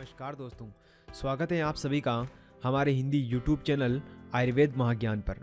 नमस्कार दोस्तों, स्वागत है आप सभी का हमारे हिंदी YouTube चैनल आयुर्वेद महाज्ञान पर।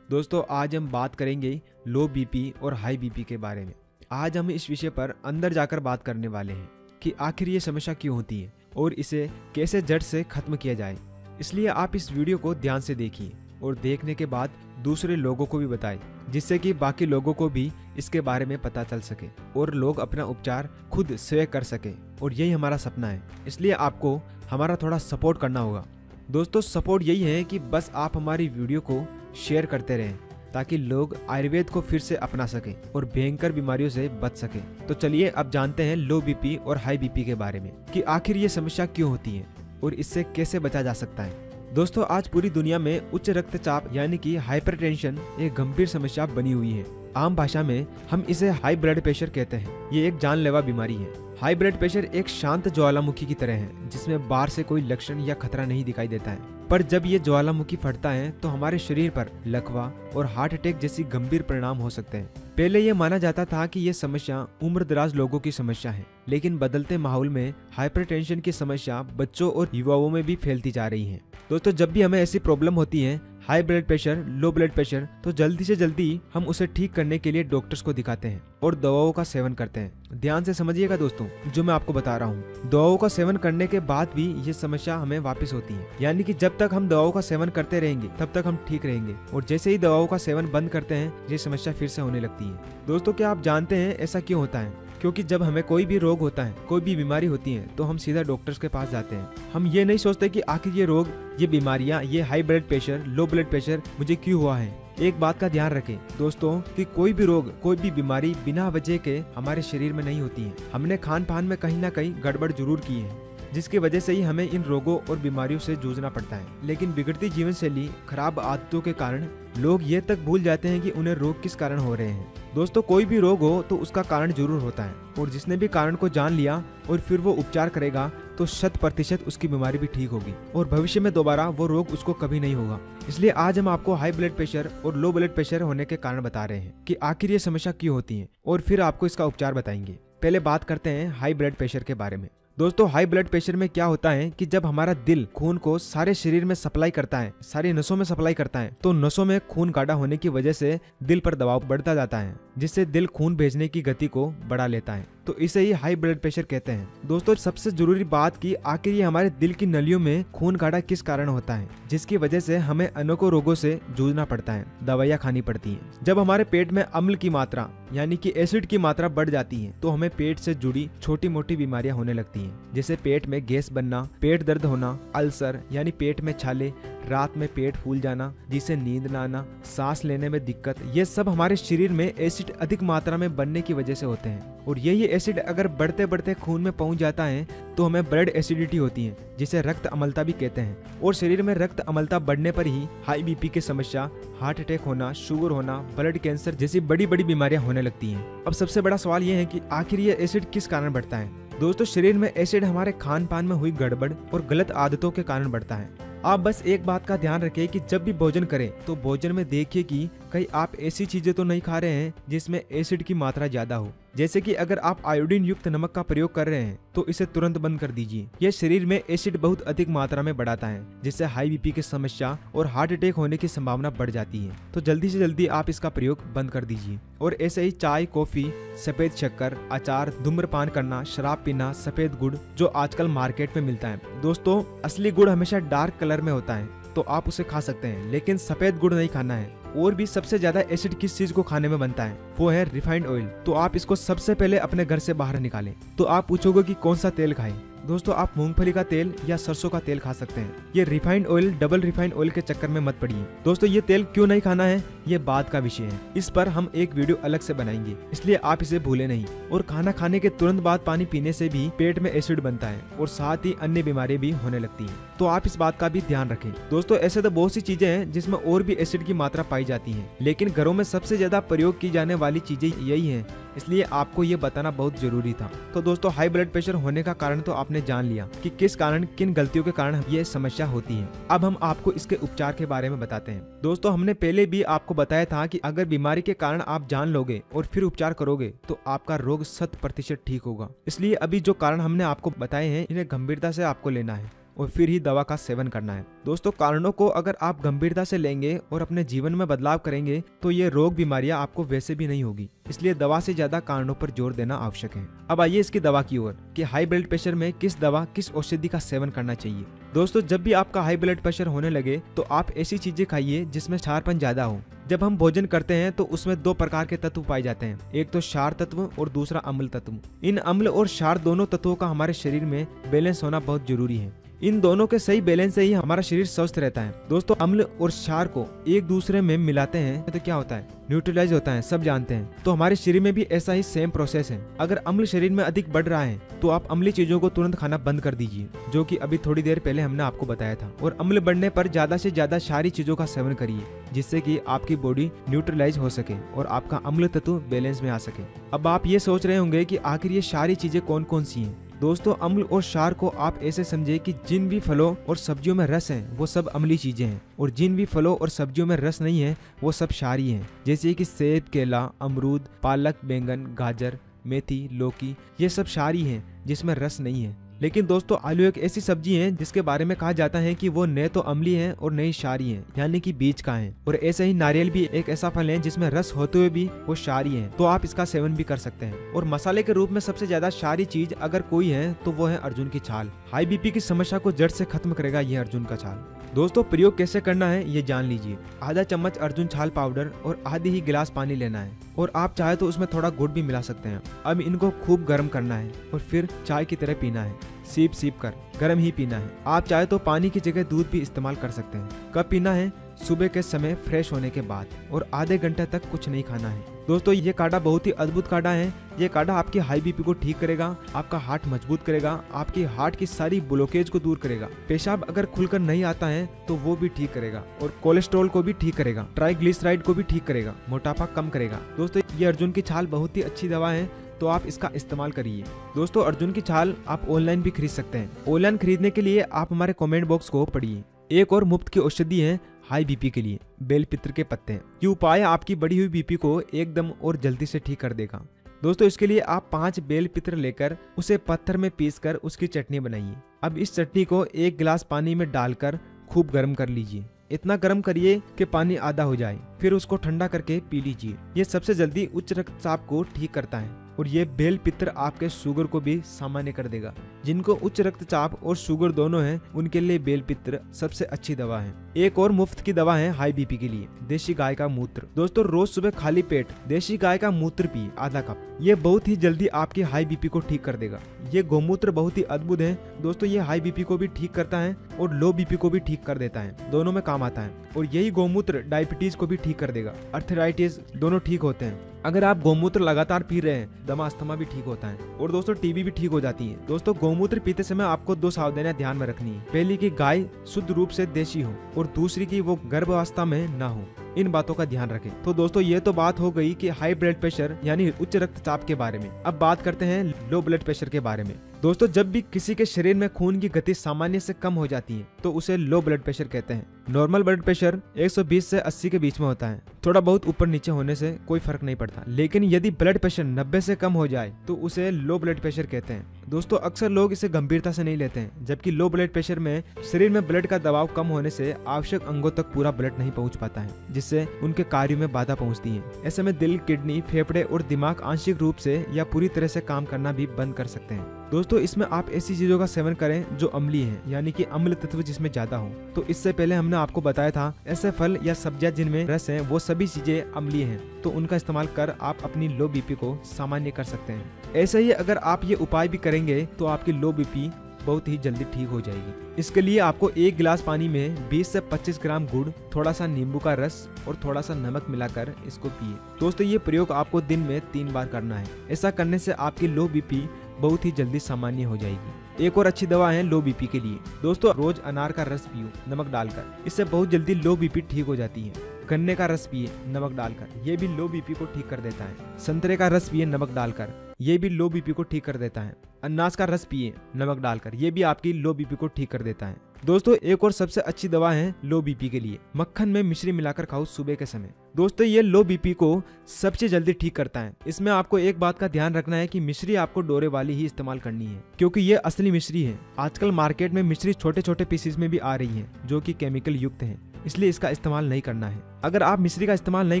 दोस्तों आज हम बात करेंगे लो बीपी और हाई बीपी के बारे में। आज हम इस विषय पर अंदर जाकर बात करने वाले हैं कि आखिर ये समस्या क्यों होती है और इसे कैसे जड़ से खत्म किया जाए। इसलिए आप इस वीडियो को ध्यान से देखिए और देखने के बाद दूसरे लोगों को भी बताएं, जिससे कि बाकी लोगों को भी इसके बारे में पता चल सके और लोग अपना उपचार खुद स्वयं कर सके। और यही हमारा सपना है, इसलिए आपको हमारा थोड़ा सपोर्ट करना होगा। दोस्तों सपोर्ट यही है कि बस आप हमारी वीडियो को शेयर करते रहें ताकि लोग आयुर्वेद को फिर से अपना सकें और भयंकर बीमारियों से बच सकें। तो चलिए अब जानते हैं लो बीपी और हाई बीपी के बारे में कि आखिर ये समस्या क्यों होती है और इससे कैसे बचा जा सकता है। दोस्तों आज पूरी दुनिया में उच्च रक्तचाप यानी कि हाइपरटेंशन एक गंभीर समस्या बनी हुई है। आम भाषा में हम इसे हाई ब्लड प्रेशर कहते हैं। ये एक जानलेवा बीमारी है। हाई ब्लड प्रेशर एक शांत ज्वालामुखी की तरह है जिसमें बाहर से कोई लक्षण या खतरा नहीं दिखाई देता है, पर जब ये ज्वालामुखी फटता है तो हमारे शरीर पर लकवा और हार्ट अटैक जैसी गंभीर परिणाम हो सकते हैं। पहले ये माना जाता था कि ये समस्या उम्र दराज लोगों की समस्या है, लेकिन बदलते माहौल में हाइपरटेंशन की समस्या बच्चों और युवाओं में भी फैलती जा रही है। दोस्तों जब भी हमें ऐसी प्रॉब्लम होती है, high blood pressure, low blood pressure, तो जल्दी से जल्दी हम उसे ठीक करने के लिए डॉक्टर्स को दिखाते हैं और दवाओं का सेवन करते हैं। ध्यान से समझिएगा दोस्तों जो मैं आपको बता रहा हूँ। दवाओं का सेवन करने के बाद भी ये समस्या हमें वापस होती है, यानी कि जब तक हम दवाओं का सेवन करते रहेंगे तब तक हम ठीक रहेंगे, और जैसे ही दवाओं का सेवन बंद करते हैं ये समस्या फिर से होने लगती है। दोस्तों क्या आप जानते हैं ऐसा क्यों होता है? क्योंकि जब हमें कोई भी रोग होता है, कोई भी बीमारी होती है, तो हम सीधा डॉक्टर्स के पास जाते हैं। हम ये नहीं सोचते कि आखिर ये रोग, ये बीमारियां, ये high blood pressure, low blood pressure मुझे क्यों हुआ है। एक बात का ध्यान रखें दोस्तों कि कोई भी रोग, कोई भी बीमारी बिना वजह के हमारे शरीर में नहीं होती है। हमने खान पान में कहीं ना कहीं गड़बड़ जरूर की है, जिसकी वजह से ही हमें इन रोगों और बीमारियों से जूझना पड़ता है। लेकिन बिगड़ती जीवन शैली, खराब आदतों के कारण लोग ये तक भूल जाते हैं कि उन्हें रोग किस कारण हो रहे हैं। दोस्तों कोई भी रोग हो तो उसका कारण जरूर होता है, और जिसने भी कारण को जान लिया और फिर वो उपचार करेगा तो 100% उसकी बीमारी भी ठीक होगी और भविष्य में दोबारा वो रोग उसको कभी नहीं होगा। इसलिए आज हम आपको हाई ब्लड प्रेशर और लो ब्लड प्रेशर होने के कारण बता रहे हैं कि आखिर ये समस्या क्यों होती है, और फिर आपको इसका उपचार बताएंगे। पहले बात करते हैं हाई ब्लड प्रेशर के बारे में। दोस्तों हाई ब्लड प्रेशर में क्या होता है कि जब हमारा दिल खून को सारे शरीर में सप्लाई करता है, सारी नसों में सप्लाई करता है, तो नसों में खून गाढ़ा होने की वजह से दिल पर दबाव बढ़ता जाता है, जिससे दिल खून भेजने की गति को बढ़ा लेता है, तो इसे ही हाई ब्लड प्रेशर कहते हैं। दोस्तों सबसे जरूरी बात कि आखिर ये हमारे दिल की नलियों में खून गाढ़ा किस कारण होता है, जिसकी वजह से हमें अनेकों रोगों से जूझना पड़ता है, दवाइयाँ खानी पड़ती हैं। जब हमारे पेट में अम्ल की मात्रा यानी कि एसिड की मात्रा बढ़ जाती है तो हमें पेट से जुड़ी छोटी मोटी बीमारियां होने लगती हैं, जैसे पेट में गैस बनना, पेट दर्द होना, अल्सर यानी पेट में छाले, रात में पेट फूल जाना जिससे नींद न आना, सांस लेने में दिक्कत, ये सब हमारे शरीर में एसिड अधिक मात्रा में बनने की वजह से होते हैं। और यही एसिड अगर बढ़ते बढ़ते खून में पहुंच जाता है तो हमें ब्लड एसिडिटी होती है, जिसे रक्त अम्लता भी कहते हैं। और शरीर में रक्त अम्लता बढ़ने पर ही हाई बीपी की समस्या, हार्ट अटैक होना, शुगर होना, ब्लड कैंसर जैसी बड़ी बड़ी बीमारियां होने लगती हैं। अब सबसे बड़ा सवाल ये है कि आखिर ये एसिड किस कारण बढ़ता है। दोस्तों शरीर में एसिड हमारे खान पान में हुई गड़बड़ और गलत आदतों के कारण बढ़ता है। आप बस एक बात का ध्यान रखें कि जब भी भोजन करें तो भोजन में देखिए कि कहीं आप ऐसी चीजें तो नहीं खा रहे हैं जिसमें एसिड की मात्रा ज्यादा हो। जैसे कि अगर आप आयोडीन युक्त नमक का प्रयोग कर रहे हैं तो इसे तुरंत बंद कर दीजिए। यह शरीर में एसिड बहुत अधिक मात्रा में बढ़ाता है, जिससे हाई बीपी की समस्या और हार्ट अटैक होने की संभावना बढ़ जाती है। तो जल्दी से जल्दी आप इसका प्रयोग बंद कर दीजिए। और ऐसे ही चाय, कॉफी, सफेद शक्कर, अचार, धूम्रपान करना, शराब पीना, सफेद गुड़ जो आजकल मार्केट में मिलता है। दोस्तों असली गुड़ हमेशा डार्क कलर में होता है तो आप उसे खा सकते हैं, लेकिन सफेद गुड़ नहीं खाना है। और भी सबसे ज्यादा एसिड किस चीज को खाने में बनता है, वो है रिफाइंड ऑयल। तो आप इसको सबसे पहले अपने घर से बाहर निकालें। तो आप पूछोगे कि कौन सा तेल खाएं। दोस्तों आप मूंगफली का तेल या सरसों का तेल खा सकते हैं। ये refined oil, double refined oil के चक्कर में मत पड़िए। दोस्तों ये तेल क्यों नहीं खाना है ये बात का विषय है, इस पर हम एक वीडियो अलग से बनाएंगे, इसलिए आप इसे भूले नहीं। और खाना खाने के तुरंत बाद पानी पीने से भी पेट में एसिड बनता है और साथ ही अन्य बीमारी भी होने लगती है, तो आप इस बात का भी ध्यान रखें। दोस्तों ऐसे तो बहुत सी चीजें हैं जिसमें और भी एसिड की मात्रा पाई जाती है, लेकिन घरों में सबसे ज्यादा प्रयोग की जाने वाली चीजें यही है इसलिए आपको ये बताना बहुत जरूरी था। तो दोस्तों हाई ब्लड प्रेशर होने का कारण तो आपने जान लिया कि किस कारण किन गलतियों के कारण ये समस्या होती है। अब हम आपको इसके उपचार के बारे में बताते हैं। दोस्तों हमने पहले भी आपको बताया था कि अगर बीमारी के कारण आप जान लोगे और फिर उपचार करोगे तो आपका रोग 100% ठीक होगा। इसलिए अभी जो कारण हमने आपको बताए हैं इन्हें गंभीरता से आपको लेना है और फिर ही दवा का सेवन करना है। दोस्तों कारणों को अगर आप गंभीरता से लेंगे और अपने जीवन में बदलाव करेंगे तो ये रोग बीमारियां आपको वैसे भी नहीं होगी। इसलिए दवा से ज्यादा कारणों पर जोर देना आवश्यक है। अब आइए इसकी दवा की ओर कि हाई ब्लड प्रेशर में किस दवा किस औषधि का सेवन करना चाहिए। दोस्तों जब भी आपका हाई ब्लड प्रेशर होने लगे तो आप ऐसी चीजें खाइए जिसमें क्षारपन ज्यादा हो। जब हम भोजन करते हैं तो उसमें 2 प्रकार के तत्व पाए जाते हैं, एक तो क्षार तत्व और दूसरा अम्ल तत्व। इन अम्ल और क्षार दोनों तत्वों का हमारे शरीर में बैलेंस होना बहुत जरूरी है। इन दोनों के सही बैलेंस से ही हमारा शरीर स्वस्थ रहता है। दोस्तों अम्ल और क्षार को एक दूसरे में मिलाते हैं तो क्या होता है, न्यूट्रलाइज होता है, सब जानते हैं। तो हमारे शरीर में भी ऐसा ही सेम प्रोसेस है। अगर अम्ल शरीर में अधिक बढ़ रहा है तो आप अम्ली चीजों को तुरंत खाना बंद कर दीजिए, जो कि अभी थोड़ी देर पहले हमने आपको बताया था। और अम्ल बढ़ने पर ज्यादा से ज्यादा क्षारी चीजों का सेवन करिए जिससे कि आपकी बॉडी न्यूट्रलाइज हो सके और आपका अम्ल तत्व बैलेंस में आ सके। अब आप ये सोच रहे होंगे कि आखिर ये सारी चीजें कौन कौन सी हैं। दोस्तों अम्ल और क्षार को आप ऐसे समझे कि जिन भी फलों और सब्जियों में रस है वो सब अम्ली चीजें हैं और जिन भी फलों और सब्जियों में रस नहीं है वो सब क्षारी हैं। जैसे कि सेब, केला, अमरूद, पालक, बैंगन, गाजर, मेथी, लौकी, ये सब क्षारी हैं जिसमें रस नहीं है। लेकिन दोस्तों आलू एक ऐसी सब्जी है जिसके बारे में कहा जाता है कि वो न तो अम्ली है और न ही क्षारी है, यानी कि बीज का है। और ऐसे ही नारियल भी एक ऐसा फल है जिसमें रस होते हुए भी वो क्षारी है, तो आप इसका सेवन भी कर सकते हैं। और मसाले के रूप में सबसे ज्यादा क्षारी चीज अगर कोई है तो वो है अर्जुन की छाल। हाई बीपी की समस्या को जड़ से खत्म करेगा ये अर्जुन का छाल। दोस्तों प्रयोग कैसे करना है ये जान लीजिए। आधा चम्मच अर्जुन छाल पाउडर और आधी ही गिलास पानी लेना है और आप चाहे तो उसमें थोड़ा गुड़ भी मिला सकते हैं। अब इनको खूब गर्म करना है और फिर चाय की तरह पीना है, सीप सीप कर गर्म ही पीना है। आप चाहे तो पानी की जगह दूध भी इस्तेमाल कर सकते हैं। कब पीना है, सुबह के समय फ्रेश होने के बाद, और आधे घंटे तक कुछ नहीं खाना है। दोस्तों ये काढ़ा बहुत ही अद्भुत काढ़ा है। ये काढ़ा आपकी हाई बीपी को ठीक करेगा, आपका हार्ट मजबूत करेगा, आपकी हार्ट की सारी ब्लॉकेज को दूर करेगा, पेशाब अगर खुलकर नहीं आता है तो वो भी ठीक करेगा, और कोलेस्ट्रॉल को भी ठीक करेगा, ट्राइग्लिसराइड को भी ठीक करेगा, मोटापा कम करेगा। दोस्तों ये अर्जुन की छाल बहुत ही अच्छी दवा है, तो आप इसका इस्तेमाल करिए। दोस्तों अर्जुन की छाल आप ऑनलाइन भी खरीद सकते हैं। ऑनलाइन खरीदने के लिए आप हमारे कमेंट बॉक्स को पढ़िए। एक और मुफ्त की औषधि है हाई बीपी के लिए, बेलपत्र के पत्ते। ये उपाय आपकी बढ़ी हुई बीपी को एकदम और जल्दी से ठीक कर देगा। दोस्तों इसके लिए आप 5 बेलपत्र लेकर उसे पत्थर में पीसकर उसकी चटनी बनाइए। अब इस चटनी को 1 गिलास पानी में डालकर खूब गर्म कर लीजिए। इतना गर्म करिए कि पानी आधा हो जाए, फिर उसको ठंडा करके पी लीजिए। ये सबसे जल्दी उच्च रक्तचाप को ठीक करता है और ये बेलपत्र आपके शुगर को भी सामान्य कर देगा। जिनको उच्च रक्तचाप और शुगर दोनों हैं उनके लिए बेलपत्र सबसे अच्छी दवा है। एक और मुफ्त की दवा है हाई बीपी के लिए, देशी गाय का मूत्र। दोस्तों रोज सुबह खाली पेट देशी गाय का मूत्र पिए, आधा कप। ये बहुत ही जल्दी आपकी हाई बीपी को ठीक कर देगा। ये गौमूत्र बहुत ही अद्भुत है दोस्तों। ये हाई बीपी को भी ठीक करता है और लो बीपी को भी ठीक कर देता है, दोनों में काम आता है। और यही गौमूत्र डायबिटीज को भी ठीक कर देगा, अर्थराइटिस दोनों ठीक होते हैं। अगर आप गौमूत्र लगातार पी रहे हैं, दमा अस्थमा भी ठीक होता है और दोस्तों टीबी भी ठीक हो जाती है। दोस्तों गौमूत्र पीते समय आपको 2 सावधानियां ध्यान में रखनी है। पहली कि गाय शुद्ध रूप से देशी हो और दूसरी कि वो गर्भावस्था में ना हो। इन बातों का ध्यान रखें। तो दोस्तों ये तो बात हो गई कि हाई ब्लड प्रेशर यानी उच्च रक्तचाप के बारे में। अब बात करते हैं लो ब्लड प्रेशर के बारे में। दोस्तों जब भी किसी के शरीर में खून की गति सामान्य से कम हो जाती है तो उसे लो ब्लड प्रेशर कहते हैं। नॉर्मल ब्लड प्रेशर 120 से 80 के बीच में होता है। थोड़ा बहुत ऊपर नीचे होने से कोई फर्क नहीं पड़ता, लेकिन यदि ब्लड प्रेशर 90 से कम हो जाए तो उसे लो ब्लड प्रेशर कहते हैं। दोस्तों अक्सर लोग इसे गंभीरता से नहीं लेते हैं, जबकि लो ब्लड प्रेशर में शरीर में ब्लड का दबाव कम होने से आवश्यक अंगों तक पूरा ब्लड नहीं पहुंच पाता है, जिससे उनके कार्यों में बाधा पहुंचती है। ऐसे में दिल, किडनी, फेफड़े और दिमाग आंशिक रूप से या पूरी तरह से काम करना भी बंद कर सकते हैं। दोस्तों इसमें आप ऐसी चीजों का सेवन करें जो अम्लीय हैं, यानी कि अम्ल तत्व जिसमें ज्यादा हो। तो इससे पहले हमने आपको बताया था ऐसे फल या सब्जियां जिनमें रस है वो सभी चीजें अम्लीय हैं, तो उनका इस्तेमाल कर आप अपनी लो बीपी को सामान्य कर सकते हैं। ऐसे ही अगर आप ये उपाय भी करेंगे तो आपकी लो बीपी बहुत ही जल्दी ठीक हो जाएगी। इसके लिए आपको 1 गिलास पानी में 20 से 25 ग्राम गुड़, थोड़ा सा नींबू का रस और थोड़ा सा नमक मिलाकर इसको पिए। दोस्तों ये प्रयोग आपको दिन में 3 बार करना है। ऐसा करने से आपकी लो बीपी बहुत ही जल्दी सामान्य हो जाएगी। एक और अच्छी दवा है लो बीपी के लिए। दोस्तों रोज अनार का रस पियो नमक डालकर, इससे बहुत जल्दी लो बीपी ठीक हो जाती है। गन्ने का रस पिए नमक डालकर, ये भी लो बीपी को ठीक कर देता है। संतरे का रस पिए नमक डालकर, ये भी लो बीपी को ठीक कर देता है। अनानास का रस पिए नमक डालकर, ये भी आपकी लो बीपी को ठीक कर देता है। दोस्तों एक और सबसे अच्छी दवा है लो बीपी के लिए, मक्खन में मिश्री मिलाकर खाओ सुबह के समय। दोस्तों ये लो बीपी को सबसे जल्दी ठीक करता है। इसमें आपको एक बात का ध्यान रखना है कि मिश्री आपको डोरे वाली ही इस्तेमाल करनी है, क्योंकि ये असली मिश्री है। आजकल मार्केट में मिश्री छोटे छोटे पीसेस में भी आ रही है जो कि केमिकल युक्त है, इसलिए इसका इस्तेमाल नहीं करना है। अगर आप मिश्री का इस्तेमाल नहीं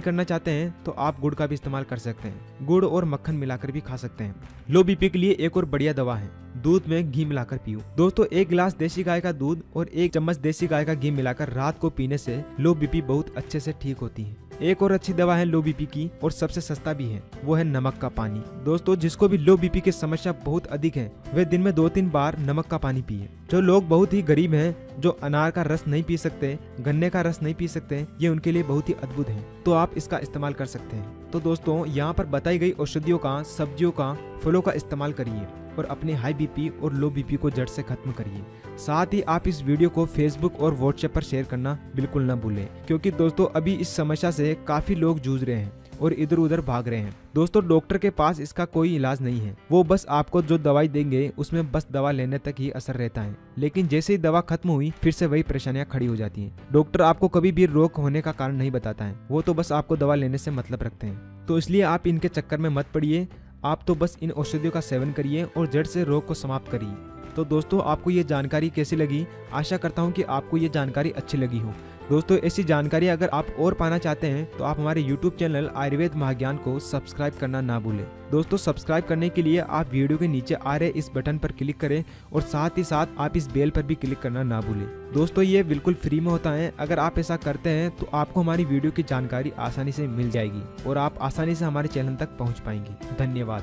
करना चाहते हैं तो आप गुड़ का भी इस्तेमाल कर सकते हैं। गुड़ और मक्खन मिलाकर भी खा सकते हैं। लो बीपी के लिए एक और बढ़िया दवा है, दूध में घी मिलाकर पियो। दोस्तों 1 गिलास देसी गाय का दूध और 1 चम्मच देसी गाय का घी मिलाकर रात को पीने से लो बीपी बहुत अच्छे से ठीक होती है। एक और अच्छी दवा है लो बीपी की और सबसे सस्ता भी है, वो है नमक का पानी। दोस्तों जिसको भी लो बीपी की समस्या बहुत अधिक है वे दिन में 2-3 बार नमक का पानी पिए। जो लोग बहुत ही गरीब हैं, जो अनार का रस नहीं पी सकते, गन्ने का रस नहीं पी सकते, ये उनके लिए बहुत ही अद्भुत है, तो आप इसका इस्तेमाल कर सकते हैं। तो दोस्तों यहाँ पर बताई गई औषधियों का, सब्जियों का, फलों का इस्तेमाल करिए और अपने हाई बीपी और लो बीपी को जड़ से खत्म करिए। साथ ही आप इस वीडियो को फेसबुक और व्हाट्सएप पर शेयर करना बिल्कुल न भूलें, क्योंकि दोस्तों अभी इस समस्या से काफी लोग जूझ रहे हैं और इधर उधर भाग रहे हैं। दोस्तों डॉक्टर के पास इसका कोई इलाज नहीं है, वो बस आपको जो दवाई देंगे उसमें बस दवा लेने तक ही असर रहता है, लेकिन जैसे ही दवा खत्म हुई फिर से वही परेशानियां खड़ी हो जाती हैं। डॉक्टर आपको कभी भी रोग होने का कारण नहीं बताता है, वो तो बस आपको दवा लेने से मतलब रखते हैं। तो इसलिए आप इनके चक्कर में मत पड़िए, आप तो बस इन औषधियों का सेवन करिए और जड़ से रोग को समाप्त करिए। तो दोस्तों आपको ये जानकारी कैसी लगी? आशा करता हूँ कि आपको ये जानकारी अच्छी लगी हो। दोस्तों ऐसी जानकारी अगर आप और पाना चाहते हैं तो आप हमारे YouTube चैनल आयुर्वेद महाज्ञान को सब्सक्राइब करना ना भूलें। दोस्तों सब्सक्राइब करने के लिए आप वीडियो के नीचे आ रहे इस बटन पर क्लिक करें और साथ ही साथ आप इस बेल पर भी क्लिक करना ना भूलें। दोस्तों ये बिल्कुल फ्री में होता है, अगर आप ऐसा करते हैं तो आपको हमारी वीडियो की जानकारी आसानी से मिल जाएगी और आप आसानी से हमारे चैनल तक पहुँच पाएंगे। धन्यवाद।